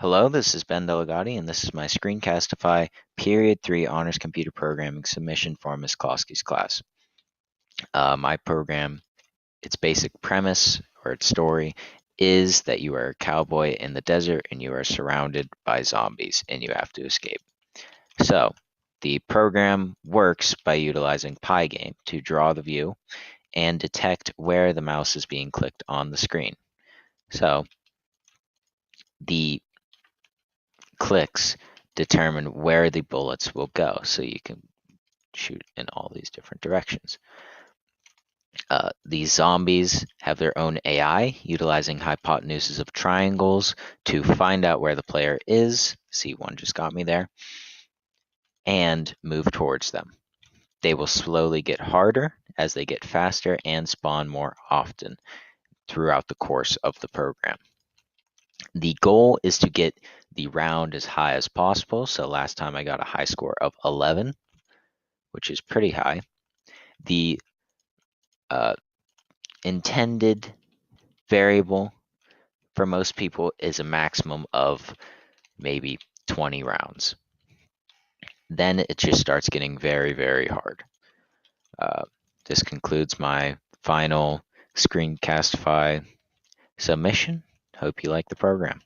Hello, this is Ben Delegati, and this is my Screencastify Period 3 Honors Computer Programming submission for Ms. Kloski's class. My program, its basic premise or its story is that you are a cowboy in the desert and you are surrounded by zombies and you have to escape. So, the program works by utilizing Pygame to draw the view and detect where the mouse is being clicked on the screen. So, the clicks determine where the bullets will go, so you can shoot in all these different directions. These zombies have their own AI, utilizing hypotenuses of triangles to find out where the player is. See, one just got me there. And move towards them. They will slowly get harder as they get faster and spawn more often throughout the course of the program. The goal is to get the round as high as possible. So last time I got a high score of 11, which is pretty high. The intended variable for most people is a maximum of maybe 20 rounds. Then it just starts getting very, very hard. This concludes my final Screencastify submission. Hope you like the program.